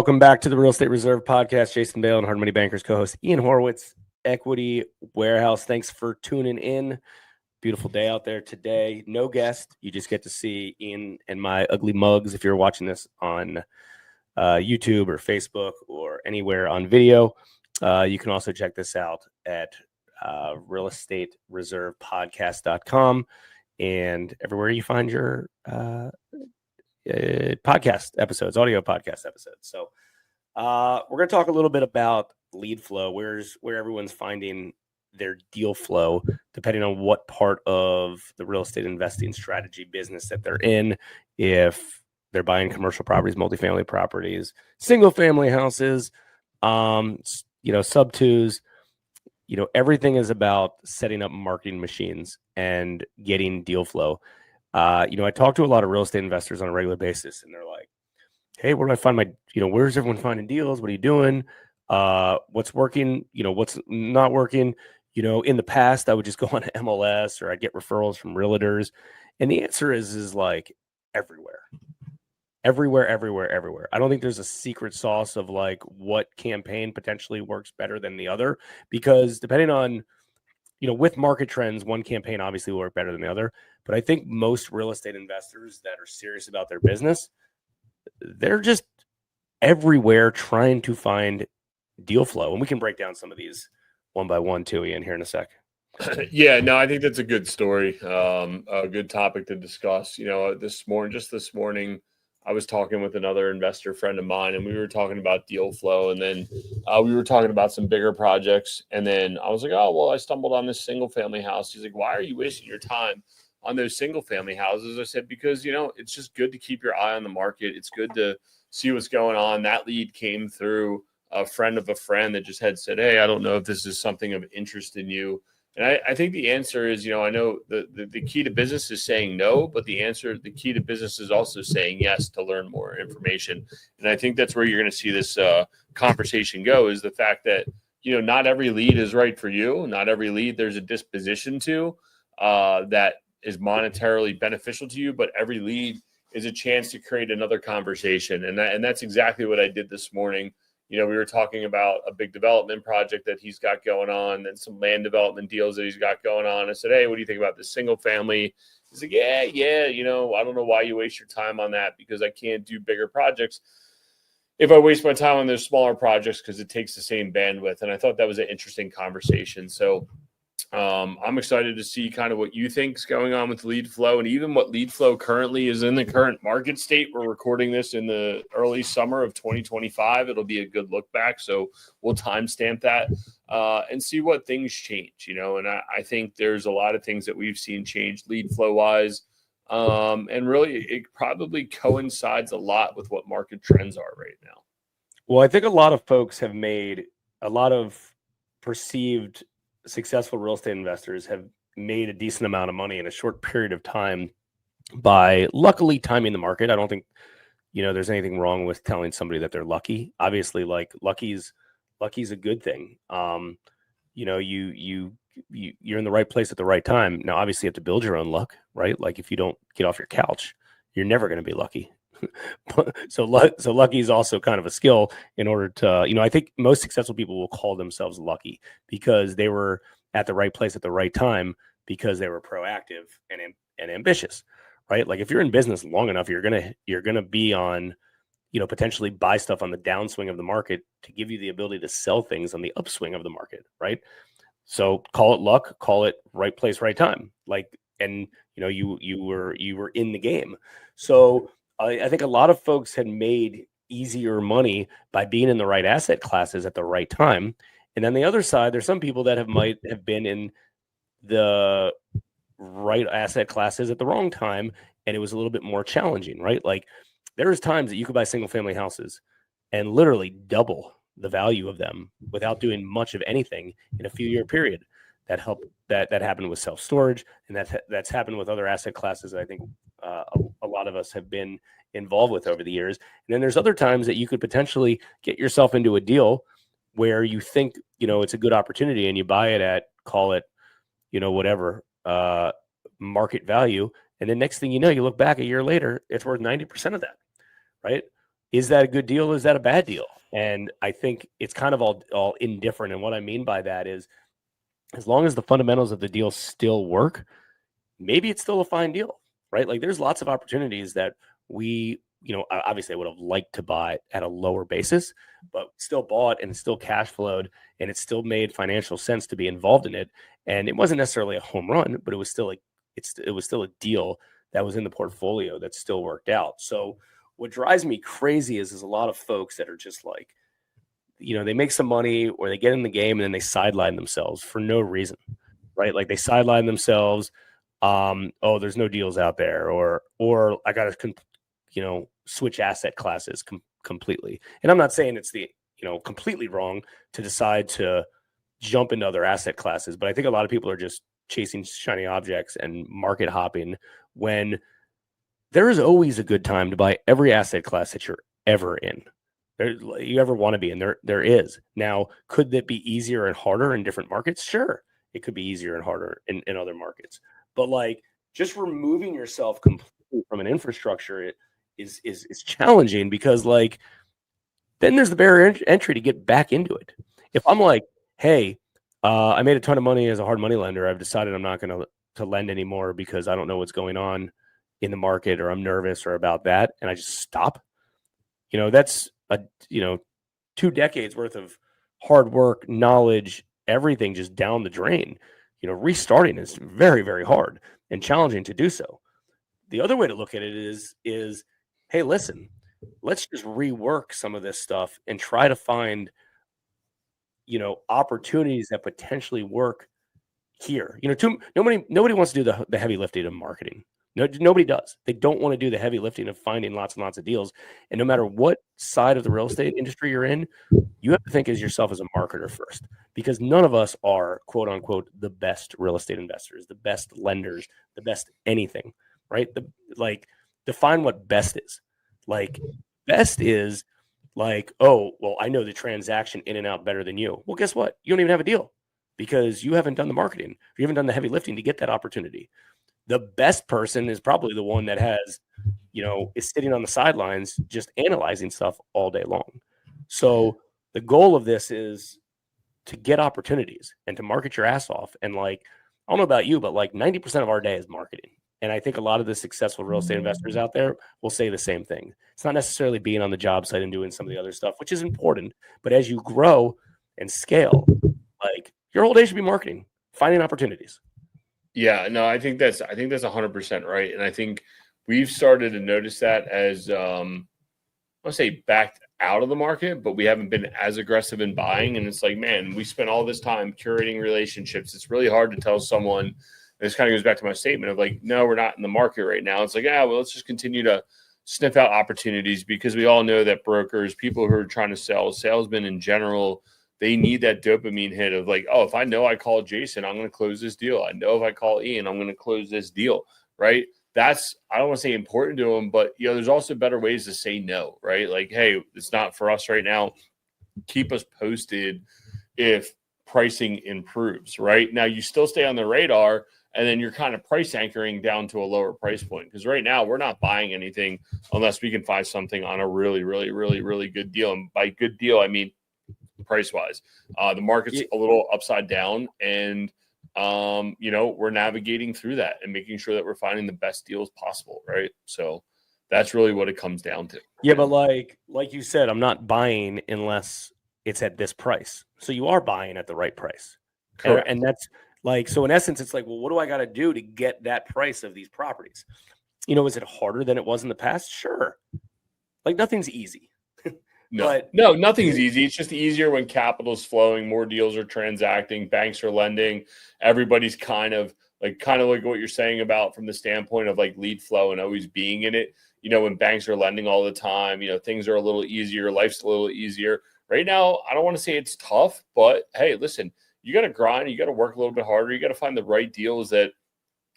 Welcome back to the Real Estate Reserve Podcast. Jason Bale and Hard Money Bankers co-host Ian Horowitz, Equity Warehouse. Thanks for tuning in. Beautiful day out there today. No guest. You just get to see Ian and my ugly mugs if you're watching this on YouTube or Facebook or anywhere on video. You can also check this out at realestateireservepodcast.com and everywhere you find your podcast episodes, audio podcast episodes. So we're going to talk a little bit about lead flow, where everyone's finding their deal flow, depending on what part of the real estate investing strategy business that they're in. If they're buying commercial properties, multifamily properties, single family houses, sub twos, everything is about setting up marketing machines and getting deal flow. I talk to a lot of real estate investors on a regular basis, and they're like, hey, where do I find my, where's everyone finding deals? What are you doing? What's working? What's not working? In the past, I would just go on MLS or I'd get referrals from realtors. And the answer is like everywhere. Everywhere. I don't think there's a secret sauce of like what campaign potentially works better than the other, because depending on, with market trends, one campaign obviously will work better than the other. But I think most real estate investors that are serious about their business, they're just everywhere trying to find deal flow. And we can break down some of these one by one too, Ian, here in a sec. Yeah, no, I think that's a good story. A good topic to discuss. This morning, I was talking with another investor friend of mine, and we were talking about deal flow, and then we were talking about some bigger projects. And then I was like, oh, well, I stumbled on this single family house. He's like, why are you wasting your time on those single family houses? I said, because, it's just good to keep your eye on the market. It's good to see what's going on. That lead came through a friend of a friend that just had said, hey, I don't know if this is something of interest in you. And I think the answer is, I know the key to business is saying no, but the key to business is also saying yes to learn more information. And I think that's where you're going to see this conversation go, is the fact that, not every lead is right for you. Not every lead there's a disposition to that is monetarily beneficial to you, but every lead is a chance to create another conversation. And that's exactly what I did this morning. We were talking about a big development project that he's got going on and some land development deals that he's got going on. I said, hey, what do you think about this single family? He's like, yeah, I don't know why you waste your time on that, because I can't do bigger projects if I waste my time on those smaller projects because it takes the same bandwidth. And I thought that was an interesting conversation. So I'm excited to see kind of what you think is going on with lead flow, and even what lead flow currently is in the current market state. We're recording this in the early summer of 2025. It'll be a good look back. So we'll timestamp that and see what things change, and I think there's a lot of things that we've seen change lead flow wise. And really it probably coincides a lot with what market trends are right now. Well, I think a lot of folks have made a lot of perceived successful real estate investors have made a decent amount of money in a short period of time by luckily timing the market. I don't think, there's anything wrong with telling somebody that they're lucky. Obviously, like lucky's a good thing. You're in the right place at the right time. Now, obviously you have to build your own luck, right? Like if you don't get off your couch, you're never going to be lucky. So lucky is also kind of a skill in order to, I think most successful people will call themselves lucky because they were at the right place at the right time, because they were proactive and ambitious, right? Like if you're in business long enough, you're going to be on, potentially buy stuff on the downswing of the market to give you the ability to sell things on the upswing of the market, right? So call it luck, call it right place, right time. Like, and you were in the game. So I think a lot of folks had made easier money by being in the right asset classes at the right time. And then the other side, there's some people that might have been in the right asset classes at the wrong time, and it was a little bit more challenging, right? Like there's times that you could buy single family houses and literally double the value of them without doing much of anything in a few year period. That happened with self-storage, and that's happened with other asset classes that I think a lot of us have been involved with over the years. And then there's other times that you could potentially get yourself into a deal where you think, it's a good opportunity and you buy it at, call it, whatever, market value. And then next thing you know, you look back a year later, it's worth 90% of that, right? is that a good deal? Is that a bad deal? And I think it's kind of all indifferent. And what I mean by that is, as long as the fundamentals of the deal still work, maybe it's still a fine deal, right? Like there's lots of opportunities that we, obviously I would have liked to buy at a lower basis, but still bought and still cash flowed and it still made financial sense to be involved in it. And it wasn't necessarily a home run, but it was still it was still a deal that was in the portfolio that still worked out. So what drives me crazy is a lot of folks that are just like, they make some money or they get in the game and then they sideline themselves for no reason, right? Like they sideline themselves. Oh, there's no deals out there, or I got to, switch asset classes completely. And I'm not saying it's completely wrong to decide to jump into other asset classes, but I think a lot of people are just chasing shiny objects and market hopping when there is always a good time to buy every asset class that you're ever in. You ever want to be in there is. Now, could that be easier and harder in different markets? Sure. It could be easier and harder in other markets. But like just removing yourself completely from an infrastructure is challenging because like then there's the barrier entry to get back into it. If I'm like, hey, I made a ton of money as a hard money lender, I've decided I'm not going to lend anymore because I don't know what's going on in the market or I'm nervous or about that, and I just stop. That's 2 decades worth of hard work, knowledge, everything just down the drain. Restarting is very, very hard and challenging to do so. The other way to look at it is, hey, listen, let's just rework some of this stuff and try to find, opportunities that potentially work here. Nobody wants to do the heavy lifting of marketing. No, nobody does. They don't want to do the heavy lifting of finding lots and lots of deals. And no matter what side of the real estate industry you're in, you have to think as yourself as a marketer first, because none of us are quote unquote the best real estate investors, the best lenders, the best anything, right? Define what best is. Like best is like, oh, well, I know the transaction in and out better than you. Well, guess what? You don't even have a deal because you haven't done the marketing. You haven't done the heavy lifting to get that opportunity. The best person is probably the one that has, is sitting on the sidelines just analyzing stuff all day long. So the goal of this is to get opportunities and to market your ass off. And like, I don't know about you, but like 90% of our day is marketing. And I think a lot of the successful real estate investors out there will say the same thing. It's not necessarily being on the job site and doing some of the other stuff, which is important. But as you grow and scale, like your whole day should be marketing, finding opportunities. Yeah, no, I think that's 100% right. And I think we've started to notice that as I say backed out of the market, but we haven't been as aggressive in buying. And it's like, man, we spent all this time curating relationships. It's really hard to tell someone. This kind of goes back to my statement of like, no, we're not in the market right now. It's like, well, let's just continue to sniff out opportunities because we all know that brokers, people who are trying to sell, salesmen in general, they need that dopamine hit of like, oh, if I know I call Jason, I'm going to close this deal. I know if I call Ian, I'm going to close this deal, right? That's, I don't want to say important to them, but there's also better ways to say no, right? Like, hey, it's not for us right now. Keep us posted if pricing improves, right? Now you still stay on the radar and then you're kind of price anchoring down to a lower price point. Because right now we're not buying anything unless we can find something on a really, really, really, really good deal. And by good deal, I mean price wise. The market's a little upside down and we're navigating through that and making sure that we're finding the best deals possible, right? So that's really what it comes down to. Yeah, but like you said, I'm not buying unless it's at this price. So you are buying at the right price. Correct. And that's like, so in essence, it's like, well, what do I got to do to get that price of these properties? Is it harder than it was in the past? Sure. Like nothing's easy. No, nothing's easy. It's just easier when capital's flowing, more deals are transacting, banks are lending. Everybody's kind of like what you're saying about from the standpoint of like lead flow and always being in it. When banks are lending all the time, things are a little easier. Life's a little easier. Right now, I don't want to say it's tough, but hey, listen, you got to grind. You got to work a little bit harder. You got to find the right deals that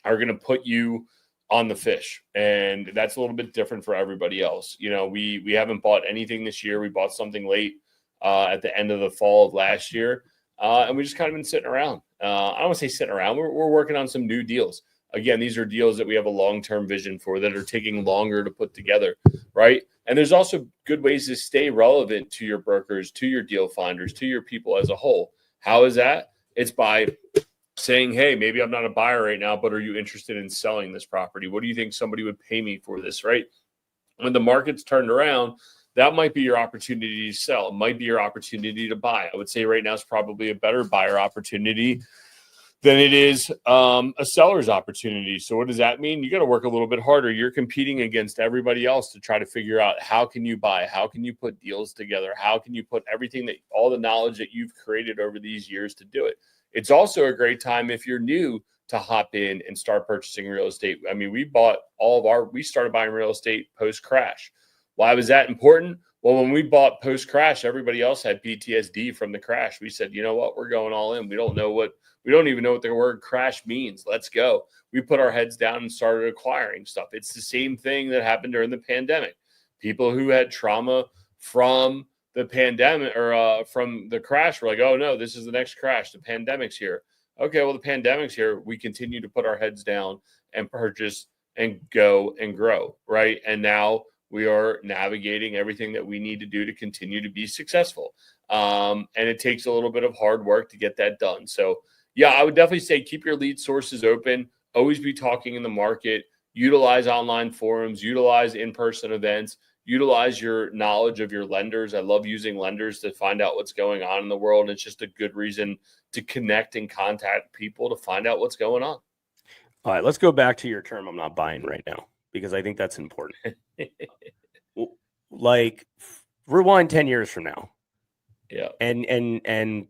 are going to put you on the fish. And that's a little bit different for everybody else. We haven't bought anything this year. We bought something late at the end of the fall of last year. And we just kind of been sitting around. I don't want to say sitting around. We're working on some new deals. Again, these are deals that we have a long-term vision for that are taking longer to put together, right? And there's also good ways to stay relevant to your brokers, to your deal finders, to your people as a whole. How is that? It's by saying, hey, maybe I'm not a buyer right now, but are you interested in selling this property? What do you think somebody would pay me for this, right? When the market's turned around, that might be your opportunity to sell. It might be your opportunity to buy. I would say right now is probably a better buyer opportunity than it is a seller's opportunity. So what does that mean? You got to work a little bit harder. You're competing against everybody else to try to figure out how can you buy? How can you put deals together? How can you put everything that all the knowledge that you've created over these years to do it? It's also a great time if you're new to hop in and start purchasing real estate. I mean, we started buying real estate post-crash. Why was that important? Well, when we bought post-crash, everybody else had PTSD from the crash. We said, you know what? We're going all in. We don't even know what the word crash means. Let's go. We put our heads down and started acquiring stuff. It's the same thing that happened during the pandemic. People who had trauma from the pandemic or from the crash were like, oh no, this is the next crash. The pandemic's here. Okay, well, the pandemic's here. We continue to put our heads down and purchase and go and grow, right? And now we are navigating everything that we need to do to continue to be successful. And it takes a little bit of hard work to get that done. So yeah, I would definitely say keep your lead sources open, always be talking in the market, utilize online forums, utilize in-person events, utilize your knowledge of your lenders. I love using lenders to find out what's going on in the world. It's just a good reason to connect and contact people to find out what's going on. All right, let's go back to your term, I'm not buying right now, because I think that's important. Like, rewind 10 years from now. Yeah. And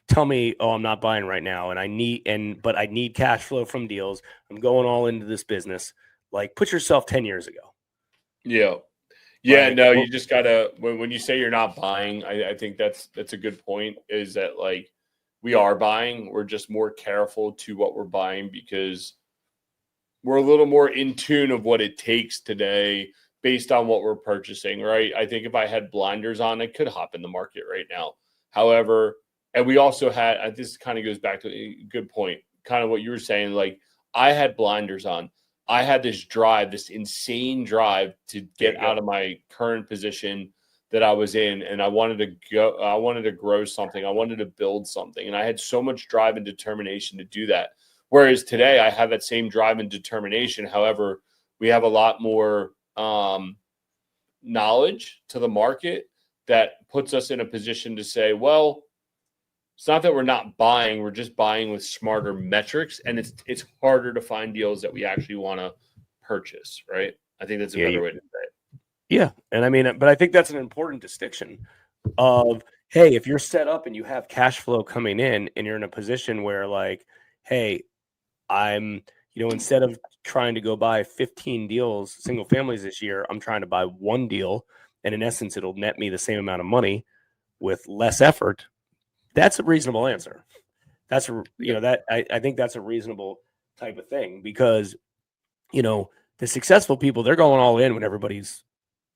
tell me, oh, I'm not buying right now, but I need cash flow from deals. I'm going all into this business. Like, put yourself 10 years ago. Yeah. Yeah, no, you just gotta when you say you're not buying, I think that's a good point, is that like we are buying, we're just more careful to what we're buying because we're a little more in tune of what it takes today based on what we're purchasing, right? I think if I had blinders on, I could hop in the market right now. However, and we also had, this kind of goes back to a good point, kind of what you were saying, like I had blinders on. I had this insane drive to get out of my current position that I was in. And I wanted to grow something. I wanted to build something. And I had so much drive and determination to do that. Whereas today I have that same drive and determination. However, we have a lot more knowledge to the market that puts us in a position to say, well, it's not that we're not buying, we're just buying with smarter metrics, and it's harder to find deals that we actually want to purchase, right? I think that's a better way to say it. Yeah, and I mean, but I think that's an important distinction of, hey, if you're set up and you have cash flow coming in and you're in a position where like, hey, I'm, instead of trying to go buy 15 deals, single families this year, I'm trying to buy one deal, and in essence, it'll net me the same amount of money with less effort. That's a reasonable answer. I think that's a reasonable type of thing because, the successful people, they're going all in when everybody's,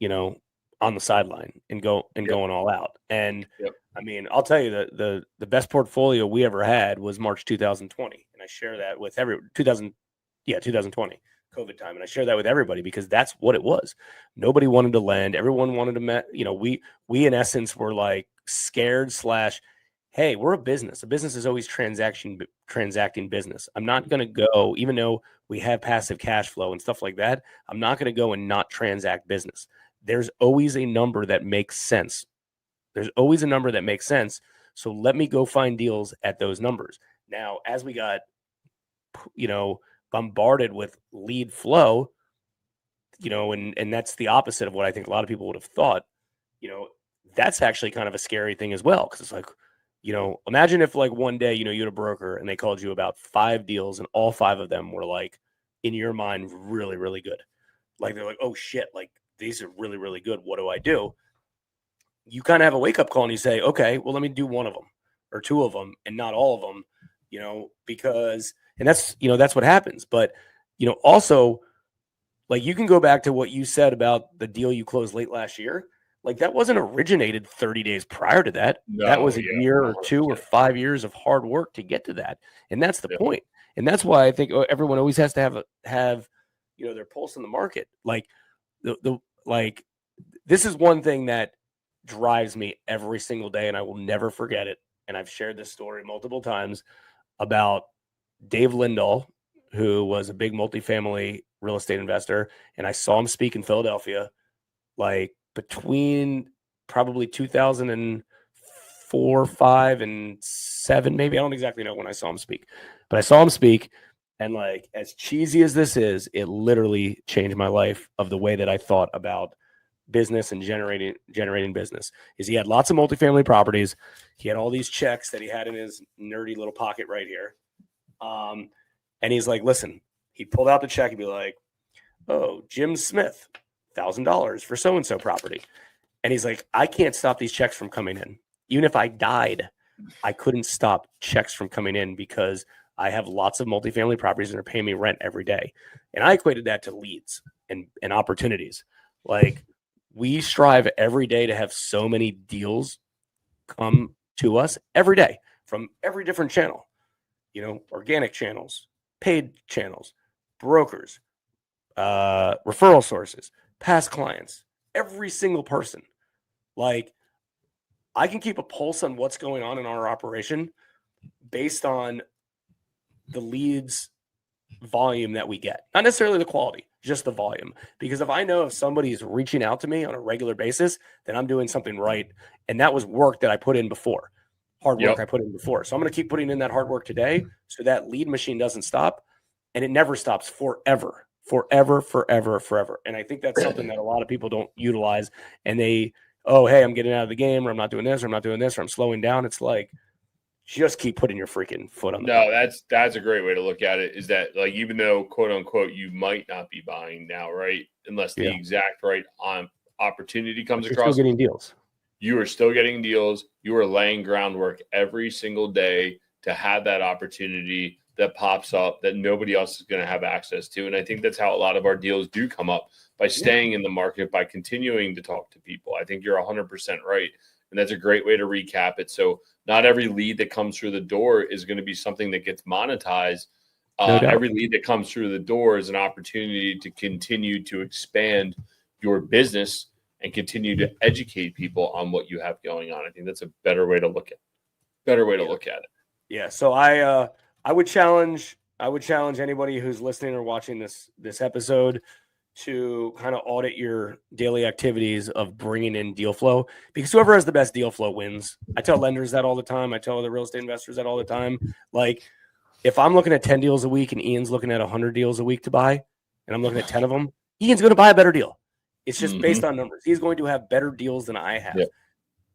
on the sideline and going all out. And I mean, I'll tell you the best portfolio we ever had was March 2020. And I share that with 2020 COVID time. And I share that with everybody because that's what it was. Nobody wanted to lend. Everyone wanted to, we in essence were like scared / hey, we're a business. A business is always transacting business. I'm not going to go, even though we have passive cash flow and stuff like that, I'm not going to go and not transact business. There's always a number that makes sense. So let me go find deals at those numbers. Now, as we got, bombarded with lead flow, and that's the opposite of what I think a lot of people would have thought, that's actually kind of a scary thing as well. Because it's like, imagine if like one day, you had a broker and they called you about 5 deals and all 5 of them were like, in your mind, really, really good. Like, they're like, oh shit, like these are really, really good. What do I do? You kind of have a wake up call and you say, okay, well, let me do one of them or 2 of them and not all of them, because, and that's what happens. But, also like you can go back to what you said about the deal you closed late last year. Like that wasn't originated 30 days prior to that. No, that was a year or 2 or 5 years of hard work to get to that. And that's the point. And that's why I think everyone always has to have their pulse in the market. Like this is one thing that drives me every single day, and I will never forget it. And I've shared this story multiple times about Dave Lindol, who was a big multifamily real estate investor. And I saw him speak in Philadelphia, like between probably 2004, 5, and 7, maybe. I don't exactly know when I saw him speak, but I saw him speak. And like, as cheesy as this is, it literally changed my life of the way that I thought about business and generating business. Is he had lots of multifamily properties. He had all these checks that he had in his nerdy little pocket right here. And he's like, listen, he pulled out the check. He'd be like, oh, Jim Smith, $1,000 for so-and-so property. And he's like, I can't stop these checks from coming in. Even if I died, I couldn't stop checks from coming in because I have lots of multifamily properties that are paying me rent every day. And I equated that to leads and opportunities. Like, we strive every day to have so many deals come to us every day from every different channel, organic channels, paid channels, brokers, referral sources, past clients, every single person. Like, I can keep a pulse on what's going on in our operation based on the leads volume that we get, not necessarily the quality, just the volume. Because if I know if somebody is reaching out to me on a regular basis, then I'm doing something right. And that was work that I put in before, hard work I put in before. So I'm going to keep putting in that hard work today so that lead machine doesn't stop, and it never stops forever. And I think that's something that a lot of people don't utilize. And hey, I'm getting out of the game, or I'm not doing this, or I'm not doing this, or I'm slowing down. It's like, just keep putting your freaking foot on the No, that's a great way to look at it, is that, like, even though, quote unquote, you might not be buying now, right? Unless the exact right opportunity comes across. Still getting deals. You are still getting deals. You are laying groundwork every single day to have that opportunity that pops up that nobody else is going to have access to. And I think that's how a lot of our deals do come up, by staying in the market, by continuing to talk to people. I think you're 100% right. And that's a great way to recap it. So not every lead that comes through the door is going to be something that gets monetized. Every lead that comes through the door is an opportunity to continue to expand your business and continue to educate people on what you have going on. I think that's a better way to look at it. Yeah. So I would challenge anybody who's listening or watching this episode to kind of audit your daily activities of bringing in deal flow, because whoever has the best deal flow wins. I tell lenders that all the time. I tell the real estate investors that all the time. Like, if I'm looking at 10 deals a week and Ian's looking at 100 deals a week to buy, and I'm looking at 10 of them, Ian's going to buy a better deal. It's just based on numbers. He's going to have better deals than I have.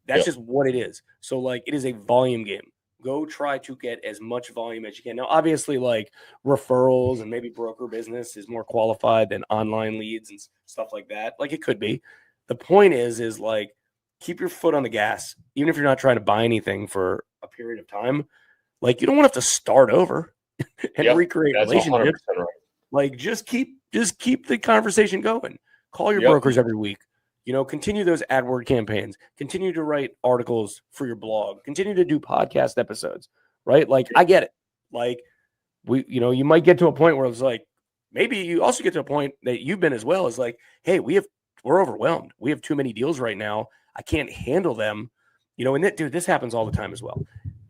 That's just what it is. So, like, it is a volume game. Go try to get as much volume as you can. Now, obviously, like, referrals and maybe broker business is more qualified than online leads and stuff like that. Like, it could be. The point is like, keep your foot on the gas, even if you're not trying to buy anything for a period of time. Like, you don't want to have to start over and recreate relationships. Right. Like, just keep the conversation going. Call your brokers every week. Continue those AdWord campaigns, continue to write articles for your blog, continue to do podcast episodes, right? Like, I get it. Like, you might get to a point where it's like, maybe you also get to a point that you've been as well, is like, hey, we're overwhelmed. We have too many deals right now. I can't handle them. And this happens all the time as well.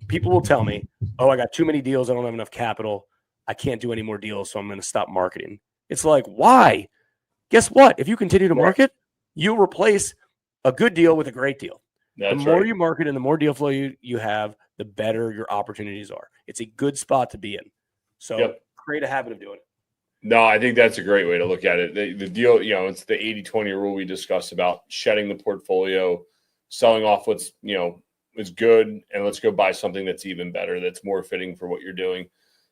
People will tell me, oh, I got too many deals. I don't have enough capital. I can't do any more deals, so I'm going to stop marketing. It's like, why? Guess what? If you continue to market, you'll replace a good deal with a great deal. The more you market and the more deal flow you have, the better your opportunities are. It's a good spot to be in. So create a habit of doing it. No, I think that's a great way to look at it. The deal, it's the 80-20 rule we discussed about shedding the portfolio, selling off what's, is good, and let's go buy something that's even better, that's more fitting for what you're doing.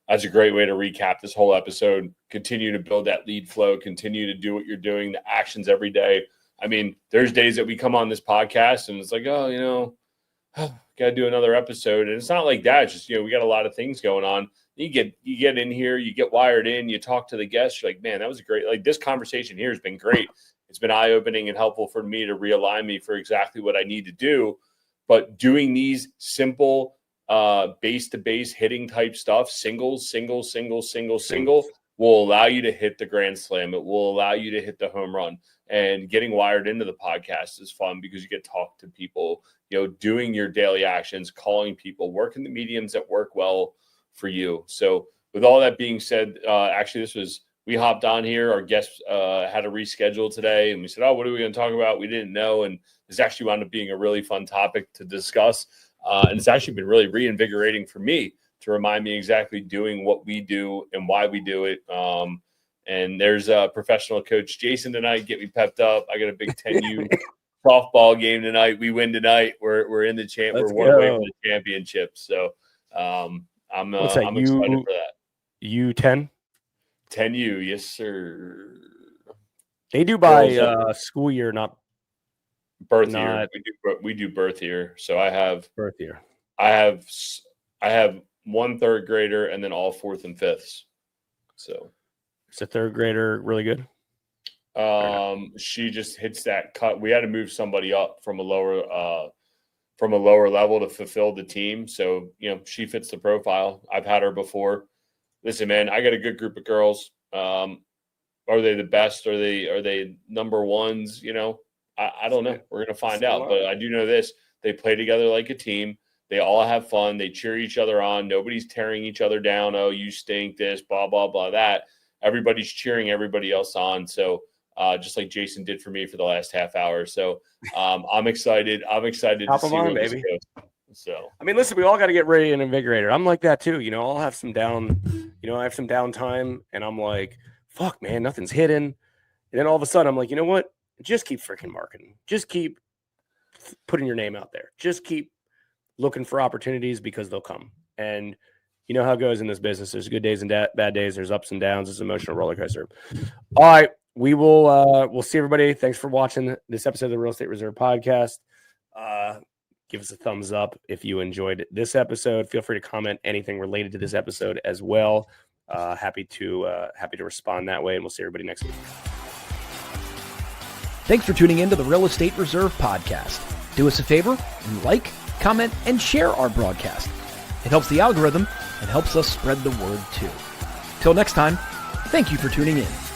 That's a great way to recap this whole episode. Continue to build that lead flow, continue to do what you're doing, the actions every day. I mean, there's days that we come on this podcast and it's like, got to do another episode. And it's not like that. It's just, we got a lot of things going on. You get in here, you get wired in, you talk to the guests. You're like, man, that was this conversation here has been great. It's been eye-opening and helpful for me to realign me for exactly what I need to do. But doing these simple base to base hitting type stuff, single, will allow you to hit the grand slam. It will allow you to hit the home run. And getting wired into the podcast is fun because you get to talk to people, doing your daily actions, calling people, working the mediums that work well for you. So with all that being said, actually we hopped on here. Our guest had to reschedule today, and we said, what are we going to talk about? We didn't know. And this actually wound up being a really fun topic to discuss. And it's actually been really reinvigorating for me to remind me exactly doing what we do and why we do it. And there's a professional coach, Jason, tonight. Get me pepped up. I got a big 10U softball game tonight. We win tonight. We're in the champ. We're one away from the championship. So I'm excited for that. U10? 10U, yes, sir. They do by school year, not birth year. We do birth year. So I have birth year. I have one third grader and then all fourth and fifths. So is the third grader really good? She just hits that cut. We had to move somebody up from a lower level to fulfill the team. So, she fits the profile. I've had her before. Listen, man, I got a good group of girls. Are they the best? Are they number ones? I don't know. We're going to find out. But I do know this. They play together like a team. They all have fun. They cheer each other on. Nobody's tearing each other down. Oh, you stink, this, blah, blah, blah, that. Everybody's cheering everybody else on. So just like Jason did for me for the last half hour. So I'm excited. I'm excited to see where this goes. So, I mean, listen, we all got to get ready and invigorated. I'm like that too. I'll have some I have some downtime and I'm like, fuck, man, nothing's hidden. And then all of a sudden I'm like, you know what? Just keep freaking marketing. Just keep putting your name out there. Just keep looking for opportunities because they'll come. And you know how it goes in this business. There's good days and bad days. There's ups and downs. It's an emotional roller coaster. All right. We'll see everybody. Thanks for watching this episode of the Real Estate Reserve podcast. Give us a thumbs up if you enjoyed this episode. Feel free to comment anything related to this episode as well. Happy to respond that way, and we'll see everybody next week. Thanks for tuning in to the Real Estate Reserve podcast. Do us a favor and like, comment, and share our broadcast. It helps the algorithm and helps us spread the word too. Till next time, thank you for tuning in.